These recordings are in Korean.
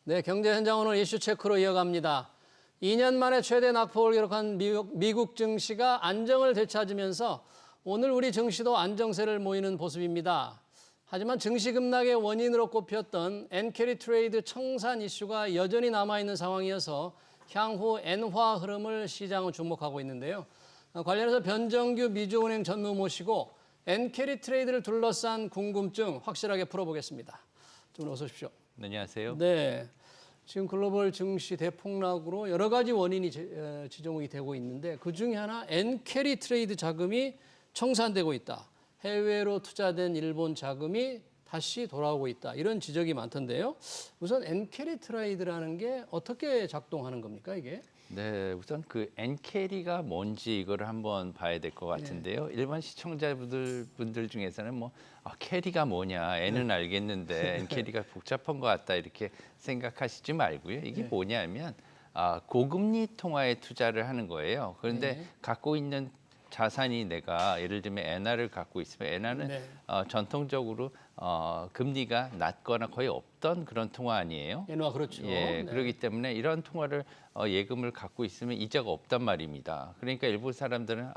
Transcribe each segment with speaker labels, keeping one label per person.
Speaker 1: 네, 경제 현장 오늘 이슈 체크로 이어갑니다. 2년 만에 최대 낙폭을 기록한 미국 증시가 안정을 되찾으면서 오늘 우리 증시도 안정세를 모이는 모습입니다. 하지만 증시 급락의 원인으로 꼽혔던 엔캐리 트레이드 청산 이슈가 여전히 남아있는 상황이어서 향후 엔화 흐름을 시장은 주목하고 있는데요. 관련해서 변정규 미주은행 전무 모시고 엔캐리 트레이드를 둘러싼 궁금증 확실하게 풀어보겠습니다. 좀 어서 오십시오.
Speaker 2: 네, 안녕하세요.
Speaker 1: 네, 지금 글로벌 증시 대폭락으로 여러 가지 원인이 지정이 되고 있는데 그 중에 하나 엔캐리 트레이드 자금이 청산되고 있다. 해외로 투자된 일본 자금이 다시 돌아오고 있다. 이런 지적이 많던데요. 우선 엔캐리 트레이드라는 게 어떻게 작동하는 겁니까, 이게?
Speaker 2: 네, 우선 그 엔캐리가 뭔지 이거를 한번 봐야 될 것 같은데요. 일반 시청자분들 중에서는 뭐 캐리가 뭐냐, N은 알겠는데 엔캐리가 복잡한 것 같다 이렇게 생각하시지 말고요. 이게 뭐냐면 고금리 통화에 투자를 하는 거예요. 그런데 갖고 있는 자산이 내가 예를 들면 엔화를 갖고 있으면 엔화는 전통적으로 금리가 낮거나 거의 없던 그런 통화 아니에요?
Speaker 1: 엔화 그렇죠.
Speaker 2: 예, 그렇기 때문에 이런 통화를 예금을 갖고 있으면 이자가 없단 말입니다. 그러니까 일부 사람들은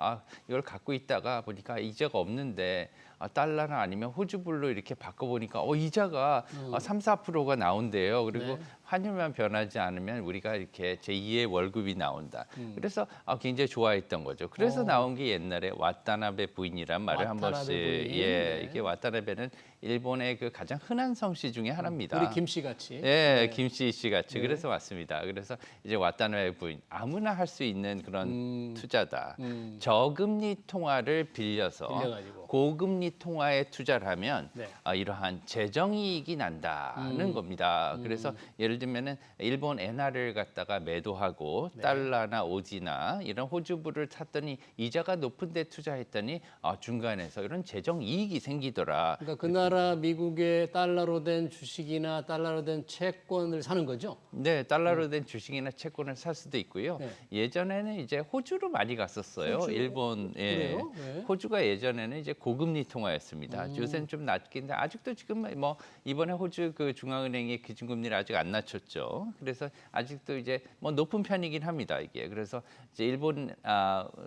Speaker 2: 이걸 갖고 있다가 보니까 이자가 없는데 달러나 아니면 호주불로 이렇게 바꿔보니까 이자가 3, 4%가 나온대요. 그리고 환율만 변하지 않으면 우리가 이렇게 제2의 월급이 나온다. 그래서 굉장히 좋아했던 거죠. 그래서 나온 게 옛날에 와타나베 부인이란 말을 한 번씩 이게 와타나베는 일본의 그 가장 흔한 성씨 중에 하나입니다.
Speaker 1: 우리 김씨 같이.
Speaker 2: 예, 김씨 씨 같이. 그래서 왔습니다. 그래서 이제 와타나베 부인 아무나 할 수 있는 그런 투자다. 저금리 통화를 빌려가지고 고금리 통화에 투자를 하면 이러한 재정이익이 난다는 겁니다. 그래서 예를 들면은 일본 엔화를 갖다가 매도하고 달러나 오지나 이런 호주불을 샀더니 이자가 높은데 투자했더니 중간에서 이런 재정이익이 생기더라.
Speaker 1: 그러니까 그 나라 미국의 달러로 된 주식이나 달러로 된 채권을 사는 거죠?
Speaker 2: 네, 달러로 된 주식이나 채권을 살 수도 있고요. 예전에는 이제 호주로 많이 갔었어요.
Speaker 1: 호주?
Speaker 2: 일본,
Speaker 1: 그래요?
Speaker 2: 호주가 예전에는 이제 고금리 통화였습니다. 요새는 좀 낮긴데 아직도 지금 뭐 이번에 호주 그 중앙은행이 기준금리를 아직 안 낮췄죠. 그래서 아직도 이제 뭐 높은 편이긴 합니다. 이게 그래서 이제 일본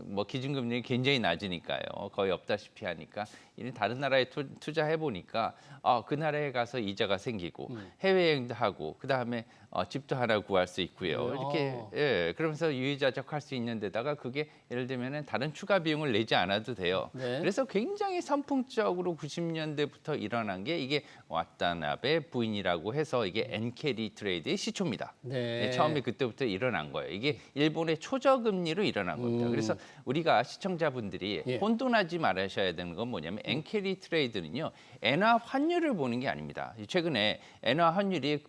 Speaker 2: 뭐 기준금리는 굉장히 낮으니까요. 거의 없다시피 하니까 이런 다른 나라에 투자해 보니까 그 나라에 가서 이자가 생기고 해외여행도 하고 그 다음에 집도 하나 구할 수 있고요. 이렇게 그러면서 유의자적할 수 있는 데다가 그게 예를 들면은 다른 추가 비용을 내지 않아도 돼요. 그래서 굉장히 선풍적으로 90년대부터 일어난 게 이게 와타나베 부인이라고 해서 이게 엔캐리 트레이드의 시초입니다. 처음에 그때부터 일어난 거예요. 이게 일본의 초저금리로 일어난 겁니다. 그래서 우리가 시청자분들이 혼돈하지 말으셔야 되는 건 뭐냐면 엔캐리 트레이드는요. 엔화 환율을 보는 게 아닙니다. 최근에 엔화 환율이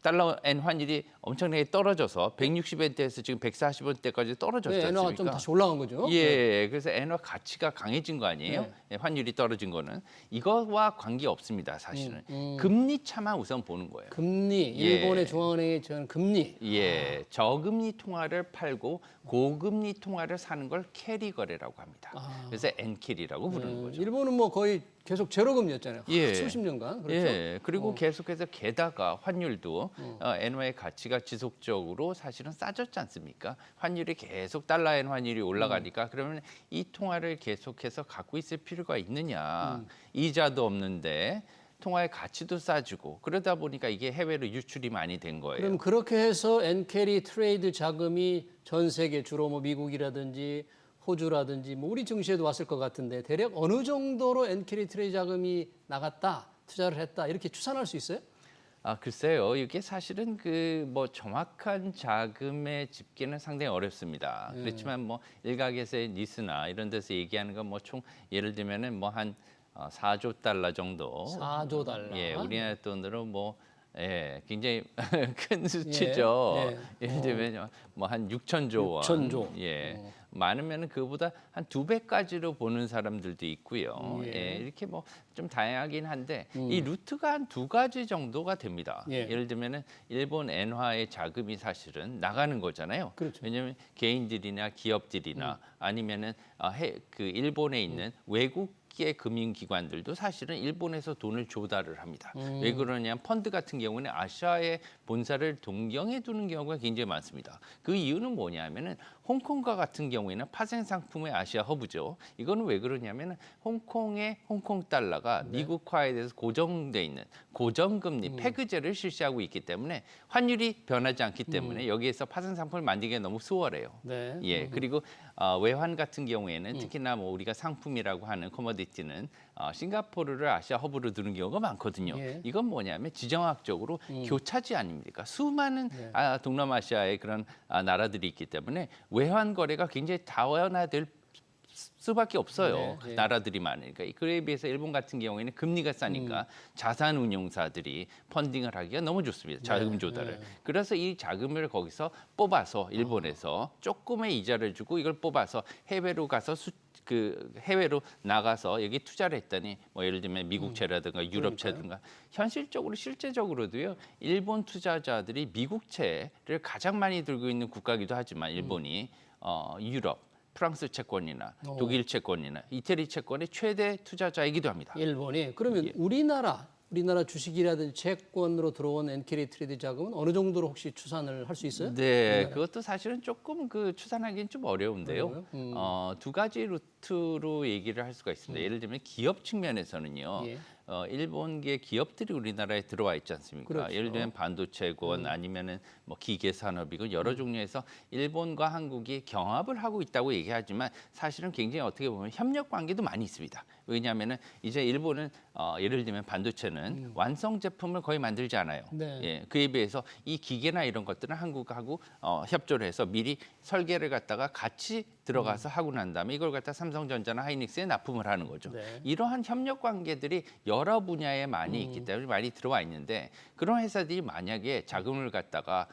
Speaker 2: 달러 엔 환율이 엄청나게 떨어져서 160엔대에서 지금 140원대까지 떨어졌지 않습니까?
Speaker 1: 엔화가 좀 다시 올라간 거죠?
Speaker 2: 예, 그래서 엔화 가치가 강해진 거 아니에요? 환율이 떨어진 거는. 이거와 관계 없습니다, 사실은. 금리 차만 우선 보는 거예요.
Speaker 1: 금리, 일본의 중앙은행이 저는 금리.
Speaker 2: 예, 저금리 통화를 팔고 고금리 통화를 사는 걸 캐리 거래라고 합니다. 그래서 엔캐리라고 부르는 거죠.
Speaker 1: 일본은 뭐 거의 계속 제로금리였잖아요. 수십 년간. 그렇죠?
Speaker 2: 예, 그리고 계속해서 게다가 환율도 엔화의 가치가 지속적으로 사실은 싸졌지 않습니까? 환율이 계속 달러 엔 환율이 올라가니까 그러면 이 통화를 계속해서 갖고 있을 필요가 있느냐? 이자도 없는데 통화의 가치도 싸지고 그러다 보니까 이게 해외로 유출이 많이 된 거예요.
Speaker 1: 그럼 그렇게 해서 엔캐리 트레이드 자금이 전 세계 주로 뭐 미국이라든지 호주라든지 뭐 우리 증시에도 왔을 것 같은데 대략 어느 정도로 엔캐리 트레이드 자금이 나갔다, 투자를 했다 이렇게 추산할 수 있어요?
Speaker 2: 글쎄요. 이게 사실은 그 뭐 정확한 자금의 집계는 상당히 어렵습니다. 그렇지만 뭐 일각에서의 니스나 이런 데서 얘기하는 건 뭐 총 예를 들면은 뭐 한 4조 달러 정도.
Speaker 1: 4조 달러.
Speaker 2: 예, 우리나라 돈으로 뭐 굉장히 큰 수치죠. 예를 들면 뭐 한 6천조 원.
Speaker 1: 6천조.
Speaker 2: 많으면 그보다 한 2배까지로 보는 사람들도 있고요. 이렇게 뭐 좀 다양하긴 한데 이 루트가 한 2가지 정도가 됩니다. 예를 들면은 일본 엔화의 자금이 사실은 나가는 거잖아요.
Speaker 1: 그렇죠.
Speaker 2: 왜냐하면 개인들이나 기업들이나 아니면은 그 일본에 있는 외국의 금융기관들도 사실은 일본에서 돈을 조달을 합니다. 왜 그러냐면 펀드 같은 경우는 아시아의 본사를 동경에 두는 경우가 굉장히 많습니다. 그 이유는 뭐냐면은 홍콩과 같은 경우에는 파생 상품의 아시아 허브죠. 이거는 왜 그러냐면은 홍콩의 홍콩 달러가 미국화에 대해서 고정돼 있는 고정금리 패그제를 실시하고 있기 때문에 환율이 변하지 않기 때문에 여기에서 파생 상품을 만들기가 너무 수월해요.
Speaker 1: 네.
Speaker 2: 예, 그리고 외환 같은 경우에는 특히나 뭐 우리가 상품이라고 하는 커머디티는 싱가포르를 아시아 허브로 두는 경우가 많거든요.
Speaker 1: 예.
Speaker 2: 이건 뭐냐면 지정학적으로 교차지 아닙니까? 수많은 동남아시아의 그런 나라들이 있기 때문에 외환 거래가 굉장히 다원화될 수밖에 없어요.
Speaker 1: 네, 예.
Speaker 2: 나라들이 많으니까. 그에 비해서 일본 같은 경우에는 금리가 싸니까 자산 운용사들이 펀딩을 하기가 너무 좋습니다. 자금 조달을. 그래서 이 자금을 거기서 뽑아서 일본에서 조금의 이자를 주고 이걸 뽑아서 해외로 가서 해외로 나가서 여기 투자를 했더니 뭐 예를 들면 미국채라든가 유럽채라든가 현실적으로 실제적으로도요. 일본 투자자들이 미국채를 가장 많이 들고 있는 국가이기도 하지만 일본이 유럽 프랑스 채권이나 독일 채권이나 이태리 채권의 최대 투자자이기도 합니다.
Speaker 1: 일본이 그러면 우리나라 주식이라든지 채권으로 들어온 엔캐리 트레이드 자금은 어느 정도로 혹시 추산을 할 수 있어요?
Speaker 2: 네, 그것도 사실은 조금 추산하기는 좀 어려운데요. 두 가지 루트로 얘기를 할 수가 있습니다. 예를 들면 기업 측면에서는요.
Speaker 1: 예.
Speaker 2: 일본계 기업들이 우리나라에 들어와 있지 않습니까?
Speaker 1: 그렇죠.
Speaker 2: 예를 들면 반도체건 아니면은 뭐 기계 산업이건 여러 종류에서 일본과 한국이 경합을 하고 있다고 얘기하지만 사실은 굉장히 어떻게 보면 협력 관계도 많이 있습니다. 왜냐하면은 이제 일본은 예를 들면 반도체는 완성 제품을 거의 만들지 않아요.
Speaker 1: 네.
Speaker 2: 예, 그에 비해서 이 기계나 이런 것들은 한국하고 협조를 해서 미리 설계를 갖다가 같이 들어가서 하고 난 다음에 이걸 갖다 삼성전자나 하이닉스에 납품을 하는 거죠.
Speaker 1: 네.
Speaker 2: 이러한 협력 관계들이 여러 분야에 많이 있기 때문에 많이 들어와 있는데 그런 회사들이 만약에 자금을 갖다가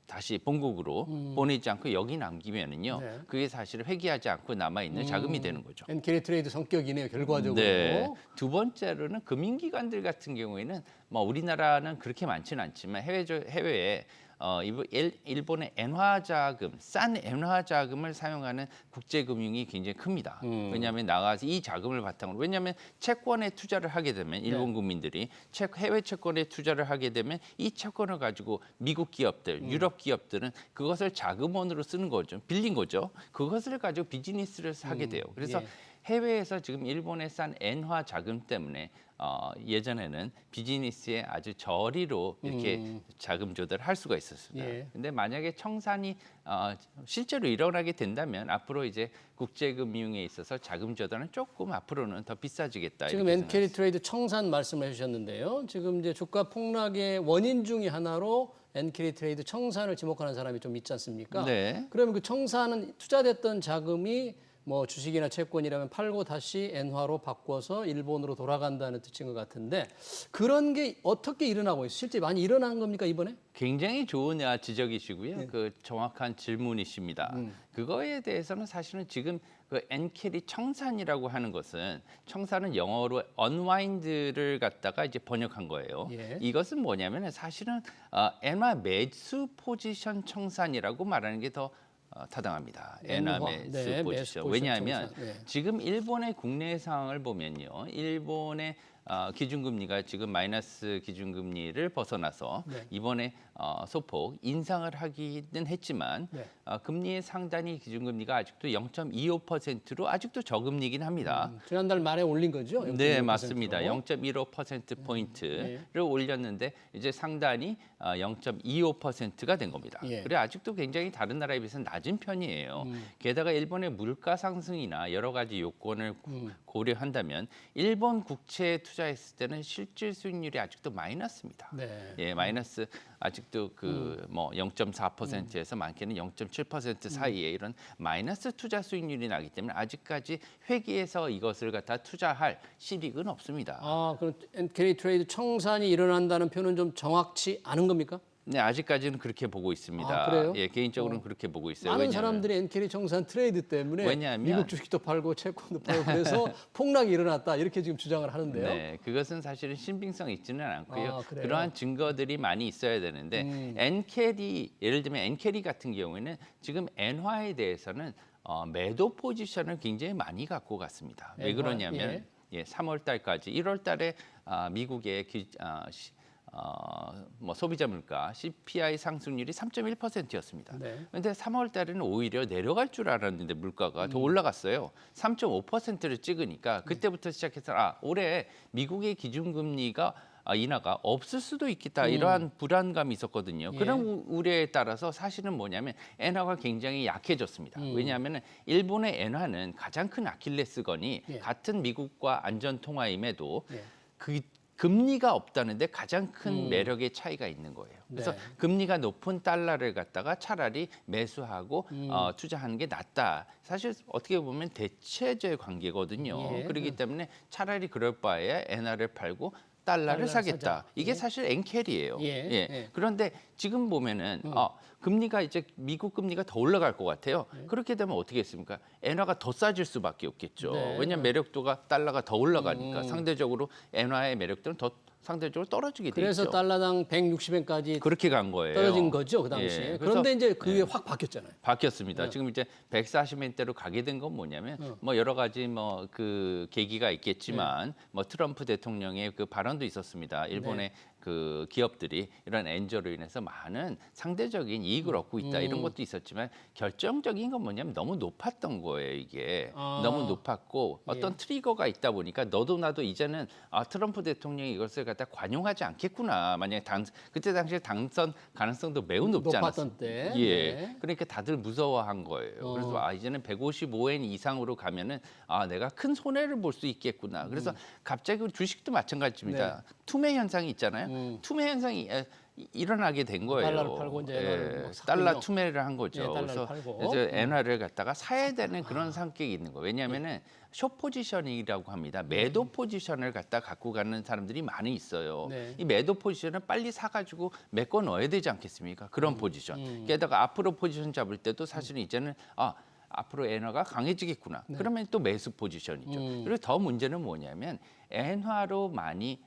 Speaker 2: 다시 본국으로 보내지 않고 여기 남기면은요,
Speaker 1: 네.
Speaker 2: 그게 사실 회귀하지 않고 남아 있는 자금이 되는 거죠.
Speaker 1: 엔캐리 트레이드 성격이네요, 결과적으로.
Speaker 2: 네. 두 번째로는 금융기관들 같은 경우에는 뭐 우리나라는 그렇게 많지는 않지만 해외에 일본의 엔화 자금, 싼 엔화 자금을 사용하는 국제금융이 굉장히 큽니다. 왜냐하면 나가서 이 자금을 바탕으로 왜냐하면 채권에 투자를 하게 되면 일본 국민들이 해외 채권에 투자를 하게 되면 이 채권을 가지고 미국 기업들, 유럽 기업들은 그것을 자금원으로 쓰는 거죠. 빌린 거죠. 그것을 가지고 비즈니스를 하게 돼요. 그래서
Speaker 1: 예.
Speaker 2: 해외에서 지금 일본의 싼 엔화 자금 때문에 예전에는 비즈니스에 아주 저리로 이렇게 자금 조달을 할 수가 있었습니다.
Speaker 1: 예.
Speaker 2: 근데 만약에 청산이 실제로 일어나게 된다면 앞으로 이제 국제금융에 있어서 자금 조달은 조금 앞으로는 더 비싸지겠다.
Speaker 1: 지금
Speaker 2: 이렇게
Speaker 1: 엔캐리 트레이드 청산 말씀해 주셨는데요. 지금 이제 주가 폭락의 원인 중의 하나로 엔캐리 트레이드 청산을 지목하는 사람이 좀 있지 않습니까?
Speaker 2: 네.
Speaker 1: 그러면 그 청산은 투자됐던 자금이 뭐 주식이나 채권이라면 팔고 다시 엔화로 바꿔서 일본으로 돌아간다는 뜻인 것 같은데 그런 게 어떻게 일어나고 있어요? 실제 많이 일어난 겁니까 이번에?
Speaker 2: 굉장히 좋은 지적이시고요. 그 정확한 질문이십니다. 그거에 대해서는 사실은 지금 그 엔캐리 청산이라고 하는 것은 청산은 영어로 unwind를 갖다가 이제 번역한 거예요.
Speaker 1: 예.
Speaker 2: 이것은 뭐냐면은 사실은 엔화 매수 포지션 청산이라고 말하는 게 더 타당합니다. 엔화
Speaker 1: 엔화,
Speaker 2: 매수
Speaker 1: 네, 매수
Speaker 2: 포지션.
Speaker 1: 포지션
Speaker 2: 왜냐하면
Speaker 1: 청산, 네.
Speaker 2: 지금 일본의 국내 상황을 보면요. 일본의 기준금리가 지금 마이너스 기준금리를 벗어나서
Speaker 1: 네.
Speaker 2: 이번에 소폭 인상을 하기는 했지만
Speaker 1: 네.
Speaker 2: 금리의 상단위 기준금리가 아직도 0.25%로 아직도 저금리긴 합니다.
Speaker 1: 지난달 말에 올린 거죠?
Speaker 2: 네,
Speaker 1: 0.15%로.
Speaker 2: 맞습니다. 0.15%포인트를 올렸는데 이제 상단이 0.25%가 된 겁니다.
Speaker 1: 예.
Speaker 2: 그래 아직도 굉장히 다른 나라에 비해서 낮은 편이에요. 게다가 일본의 물가 상승이나 여러 가지 요건을 고려한다면 일본 국채에 투자했을 때는 실질 수익률이 아직도 마이너스입니다.
Speaker 1: 네.
Speaker 2: 예, 마이너스 아직도 뭐 0.4%에서 많게는 0.7% 사이에 이런 마이너스 투자 수익률이 나기 때문에 아직까지 회계에서 이것을 갖다 투자할 실익은 없습니다.
Speaker 1: 아, 그럼 엔캐리 트레이드 청산이 일어난다는 표현은 좀 정확치 않은 겁니까?
Speaker 2: 네, 아직까지는 그렇게 보고 있습니다.
Speaker 1: 아, 그래요?
Speaker 2: 예, 개인적으로는 그렇게 보고 있어요.
Speaker 1: 많은
Speaker 2: 왜냐하면
Speaker 1: 사람들이 엔캐리 청산 트레이드 때문에
Speaker 2: 왜냐하면-
Speaker 1: 미국 주식도 팔고 채권도 팔고 그래서 폭락이 일어났다 이렇게 지금 주장을 하는데요.
Speaker 2: 네, 그것은 사실은 신빙성 있지는 않고요.
Speaker 1: 아, 그래요?
Speaker 2: 그러한 증거들이 많이 있어야 되는데 엔캐리 예를 들면 엔캐리 같은 경우에는 지금 엔화에 대해서는 매도 포지션을 굉장히 많이 갖고 갔습니다. 왜 그러냐면 3월 달까지 1월 달에 미국의 뭐 소비자 물가 CPI 상승률이 3.1%였습니다. 그런데 3월 달에는 오히려 내려갈 줄 알았는데 물가가 더 올라갔어요. 3.5%를 찍으니까 그때부터 시작해서 올해 미국의 기준금리가 인하가 없을 수도 있겠다 이러한 불안감이 있었거든요. 그런 우려에 따라서 사실은 뭐냐면 엔화가 굉장히 약해졌습니다. 왜냐하면 일본의 엔화는 가장 큰 아킬레스건이 같은 미국과 안전 통화임에도 그 금리가 없다는데 가장 큰 매력의 차이가 있는 거예요. 그래서 금리가 높은 달러를 갖다가 차라리 매수하고 투자하는 게 낫다. 사실 어떻게 보면 대체제 관계거든요. 그렇기 때문에 차라리 그럴 바에 엔화를 팔고 달러를 사겠다. 이게 사실 엔캐리예요. 그런데 지금 보면은 금리가 이제 미국 금리가 더 올라갈 것 같아요. 그렇게 되면 어떻게 했습니까? 엔화가 더 싸질 수밖에 없겠죠. 왜냐하면 매력도가 달러가 더 올라가니까 상대적으로 엔화의 매력도는 더 상대적으로 떨어지게 되죠.
Speaker 1: 그래서 달러당 160엔까지
Speaker 2: 그렇게 간 거예요.
Speaker 1: 떨어진 거죠, 그 당시에. 그런데 이제 그 후에 확 바뀌었잖아요.
Speaker 2: 바뀌었습니다. 지금 이제 140엔대로 가게 된 건 뭐냐면 뭐 여러 가지 뭐 그 계기가 있겠지만 뭐 트럼프 대통령의 그 발언도 있었습니다. 일본의 그 기업들이 이런 엔저로 인해서 많은 상대적인 이익을 얻고 있다 이런 것도 있었지만 결정적인 건 뭐냐면 너무 높았던 거예요. 이게 너무 높았고 어떤 트리거가 있다 보니까 너도 나도 이제는 트럼프 대통령이 이것을 갖다 관용하지 않겠구나. 만약에 그때 당시에 당선 가능성도 매우 높지 않았어요.
Speaker 1: 높았던 때.
Speaker 2: 그러니까 다들 무서워한 거예요. 그래서 이제는 155엔 이상으로 가면은 내가 큰 손해를 볼 수 있겠구나. 그래서 갑자기 주식도 마찬가지입니다. 투매 현상이 있잖아요. 투매 현상이 일어나게 된 거예요.
Speaker 1: 달러를 팔고 이제 엔화를 뭐
Speaker 2: 달러 투매를 한 거죠.
Speaker 1: 달러를
Speaker 2: 그래서
Speaker 1: 팔고.
Speaker 2: 이제 엔화를 갖다가 사야 되는 그런 성격이 있는 거예요. 왜냐하면은 숏 포지션이라고 합니다. 매도 포지션을 갖고 가는 사람들이 많이 있어요. 이 매도 포지션을 빨리 사가지고 메꿔 넣어야 되지 않겠습니까? 그런 포지션. 게다가 앞으로 포지션 잡을 때도 사실은 이제는 앞으로 엔화가 강해지겠구나. 그러면 또 매수 포지션이죠. 그리고 더 문제는 뭐냐면 엔화로 많이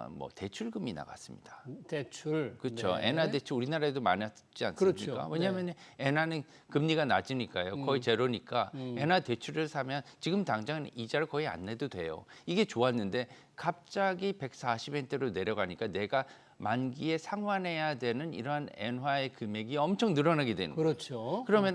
Speaker 2: 뭐 대출금이 나갔습니다.
Speaker 1: 대출.
Speaker 2: 그렇죠. 엔화 대출 우리나라에도 많았지 않습니까?
Speaker 1: 그렇죠.
Speaker 2: 왜냐하면 엔화는 금리가 낮으니까요. 거의 제로니까 엔화 대출을 사면 지금 당장은 이자를 거의 안 내도 돼요. 이게 좋았는데 갑자기 140엔대로 내려가니까 내가 만기에 상환해야 되는 이러한 엔화의 금액이 엄청 늘어나게 되는 거예요.
Speaker 1: 그렇죠.
Speaker 2: 그러면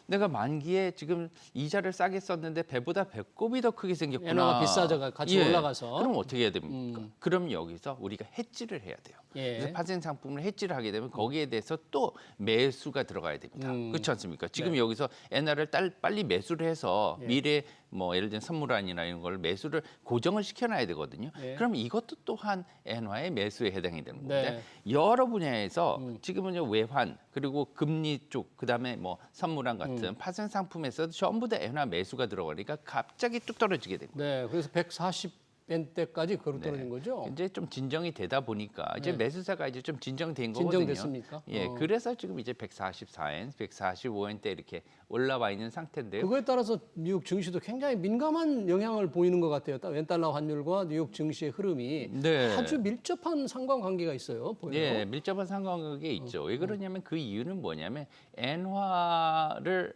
Speaker 2: 내가 만기에 지금 이자를 싸게 썼는데 배보다 배꼽이 더 크게 생겼구나.
Speaker 1: 엔화가 비싸져가 같이 올라가서.
Speaker 2: 그럼 어떻게 해야 됩니까? 그럼 여기서 우리가 해지를 해야 돼요. 그래서 파생 상품을 해지를 하게 되면 거기에 대해서 또 매수가 들어가야 됩니다. 그렇지 않습니까? 지금 여기서 엔화를 빨리 매수를 해서 미래 뭐 예를 들면 선물안이나 이런 걸 매수를 고정을 시켜놔야 되거든요. 그럼 이것도 또한 엔화의 매수에 해당이 되는 건데 여러 분야에서 지금은 외환 그리고 금리 쪽 그다음에 뭐 선물안 같은 파생 상품에서 전부 다 엔화 매수가 들어가니까 갑자기 뚝 떨어지게 된 거예요.
Speaker 1: 그래서 140엔대까지 그로 떨어진 거죠.
Speaker 2: 이제 좀 진정이 되다 보니까 이제 매수세가 이제 좀 진정된 거거든요.
Speaker 1: 진정됐습니까?
Speaker 2: 그래서 지금 이제 144엔, 145엔대 이렇게 올라와 있는 상태인데요.
Speaker 1: 그거에 따라서 뉴욕 증시도 굉장히 민감한 영향을 보이는 것 같아요. 웬달러 환율과 뉴욕 증시의 흐름이 아주 밀접한 상관관계가 있어요. 보여요.
Speaker 2: 밀접한 상관관계가 있죠. 왜 그러냐면 그 이유는 뭐냐면 엔화를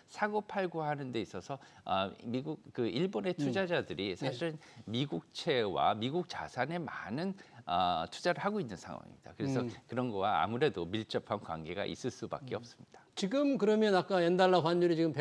Speaker 2: 사고 팔고 하는 데 있어서 미국 그 일본의 투자자들이 사실은 미국채와 미국 자산에 많은 투자를 하고 있는 상황입니다. 그래서 그런 거와 아무래도 밀접한 관계가 있을 수밖에 없습니다.
Speaker 1: 지금 그러면 아까 엔달러 환율이 지금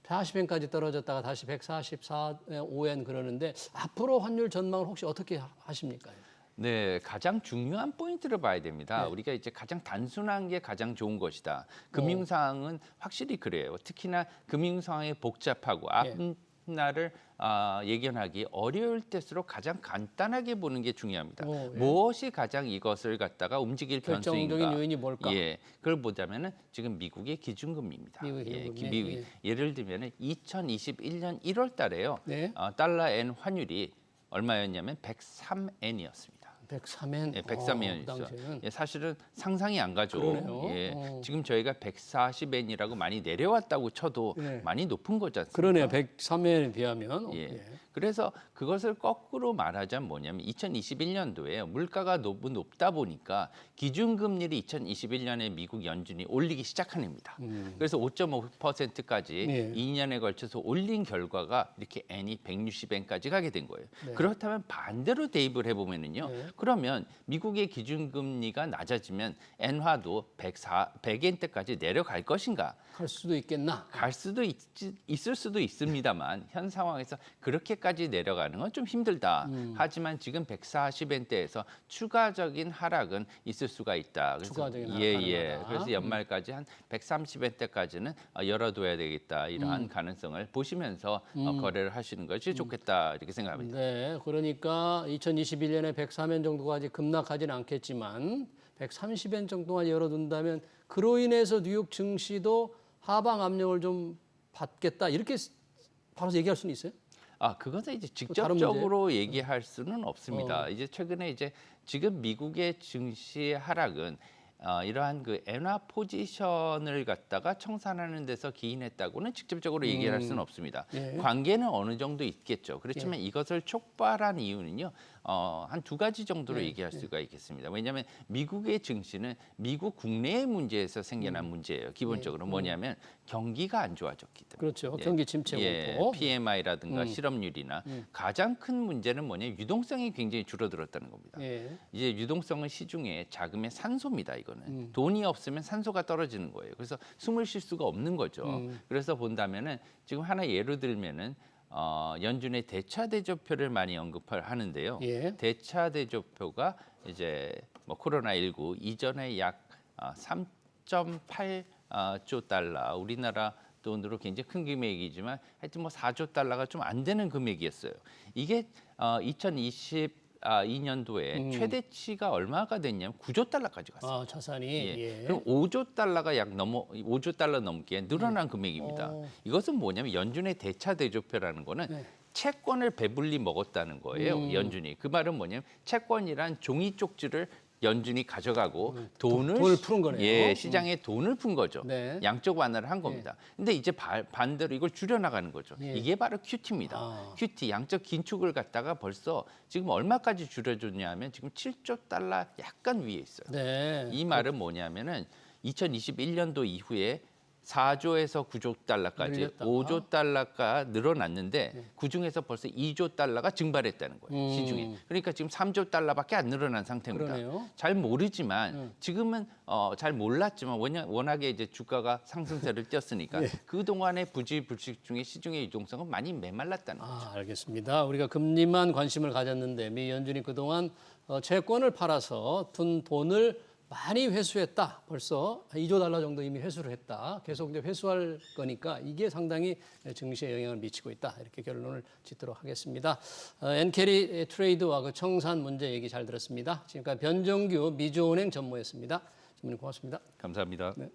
Speaker 1: 140엔까지 떨어졌다가 다시 144.5엔 그러는데 앞으로 환율 전망을 혹시 어떻게 하십니까?
Speaker 2: 네, 가장 중요한 포인트를 봐야 됩니다. 우리가 이제 가장 단순한 게 가장 좋은 것이다. 금융 상황은 확실히 그래요. 특히나 금융 상황이 복잡하고 앞날을 예견하기 어려울 때일수록 가장 간단하게 보는 게 중요합니다. 무엇이 가장 이것을 갖다가 움직일 변수인가?
Speaker 1: 결정적인 요인이 뭘까?
Speaker 2: 그걸 보자면은 지금 미국의 기준금리입니다. 예를 들면은 2021년 1월 달에요. 달러 엔 환율이 얼마였냐면 103엔이었습니다.
Speaker 1: 103엔.
Speaker 2: 예, 103엔이죠.
Speaker 1: 당시에는.
Speaker 2: 예, 사실은 상상이 안 가죠.
Speaker 1: 그러네요.
Speaker 2: 예, 지금 저희가 140엔이라고 많이 내려왔다고 쳐도
Speaker 1: 네.
Speaker 2: 많이 높은 거지 않습니까?
Speaker 1: 그러네요. 103엔에 비하면.
Speaker 2: 예. 그래서 그것을 거꾸로 말하자면 뭐냐면 2021년도에 물가가 너무 높다 보니까 기준금리를 2021년에 미국 연준이 올리기 시작한 해입니다. 그래서 5.5%까지
Speaker 1: 네.
Speaker 2: 2년에 걸쳐서 올린 결과가 이렇게 엔이 160엔까지 가게 된 거예요.
Speaker 1: 네.
Speaker 2: 그렇다면 반대로 대입을 해보면은요.
Speaker 1: 네.
Speaker 2: 그러면 미국의 기준금리가 낮아지면 엔화도 100엔대까지 내려갈 것인가?
Speaker 1: 갈 수도 있겠나?
Speaker 2: 갈 수도 있을 수도 있습니다만 현 상황에서 그렇게까지 내려가는 건 좀 힘들다. 하지만 지금 140엔대에서 추가적인 하락은 있을 수가 있다. 그래서
Speaker 1: 추가적인 하락
Speaker 2: 예.
Speaker 1: 가능하다.
Speaker 2: 그래서 연말까지 한 130엔대까지는 열어둬야 되겠다. 이러한 가능성을 보시면서 거래를 하시는 것이 좋겠다 이렇게 생각합니다.
Speaker 1: 네, 그러니까 2021년에 103엔 정도까지 급락하지는 않겠지만 130엔 정도만 열어둔다면 그로 인해서 뉴욕 증시도 하방 압력을 좀 받겠다 이렇게 바로 얘기할 수는 있어요?
Speaker 2: 그것은 이제
Speaker 1: 다른
Speaker 2: 직접적으로 얘기할 수는 없습니다. 이제 최근에 이제 지금 미국의 증시 하락은 이러한 그 엔화 포지션을 갖다가 청산하는 데서 기인했다고는 직접적으로 얘기할 수는 없습니다.
Speaker 1: 예.
Speaker 2: 관계는 어느 정도 있겠죠. 그렇지만 이것을 촉발한 이유는요. 한 두 가지 정도로 얘기할 수가 있겠습니다. 왜냐하면 미국의 증시는 미국 국내의 문제에서 생겨난 문제예요. 기본적으로 뭐냐면 경기가 안 좋아졌기 때문에.
Speaker 1: 그렇죠. 경기 침체 공포.
Speaker 2: PMI라든가 실업률이나 가장 큰 문제는 뭐냐 유동성이 굉장히 줄어들었다는 겁니다.
Speaker 1: 예.
Speaker 2: 이제 유동성은 시중에 자금의 산소입니다. 이거는 돈이 없으면 산소가 떨어지는 거예요. 그래서 숨을 쉴 수가 없는 거죠. 그래서 본다면은 지금 하나 예로 들면은 연준의 대차 대조표를 많이 언급을 하는데요.
Speaker 1: 예.
Speaker 2: 대차 대조표가 이제 뭐 코로나19 이전에 약 3.8조 달러 우리나라 돈으로 굉장히 큰 금액이지만 하여튼 뭐 4조 달러가 좀 안 되는 금액이었어요. 이게 2022년도에 최대치가 얼마가 됐냐면 9조 달러까지 갔어요.
Speaker 1: 자산이.
Speaker 2: 예. 그럼 5조 달러가 5조 달러 넘게 늘어난 금액입니다. 이것은 뭐냐면 연준의 대차 대조표라는 거는 채권을 배불리 먹었다는 거예요. 연준이. 그 말은 뭐냐면 채권이란 종이 쪽지를 연준이 가져가고 돈을
Speaker 1: 푸는 거네요.
Speaker 2: 예, 시장에 돈을 푼 거죠.
Speaker 1: 네.
Speaker 2: 양적 완화를 한 겁니다. 근데 이제 반대로 이걸 줄여나가는 거죠.
Speaker 1: 예.
Speaker 2: 이게 바로 QT입니다. QT 양적 긴축을 갖다가 벌써 지금 얼마까지 줄여줬냐면 지금 7조 달러 약간 위에 있어요.
Speaker 1: 네.
Speaker 2: 이 말은 뭐냐면은 2021년도 이후에 4조에서 9조 달러까지
Speaker 1: 늘렸다가.
Speaker 2: 5조 달러가 늘어났는데 그중에서 벌써 2조 달러가 증발했다는 거예요. 시중에. 그러니까 지금 3조 달러밖에 안 늘어난 상태입니다.
Speaker 1: 그러네요.
Speaker 2: 잘 모르지만 지금은 잘 몰랐지만 워낙에 이제 주가가 상승세를 띄었으니까 그동안의 부지불식 중에 시중의 유동성은 많이 메말랐다는 거죠.
Speaker 1: 알겠습니다. 우리가 금리만 관심을 가졌는데 미 연준이 그동안 채권을 팔아서 둔 돈을 많이 회수했다. 벌써 2조 달러 정도 이미 회수를 했다. 계속 이제 회수할 거니까 이게 상당히 증시에 영향을 미치고 있다. 이렇게 결론을 짓도록 하겠습니다. 엔캐리 트레이드와 그 청산 문제 얘기 잘 들었습니다. 지금까지 변정규 미주은행 전무였습니다. 전무님 고맙습니다.
Speaker 2: 감사합니다.
Speaker 1: 네.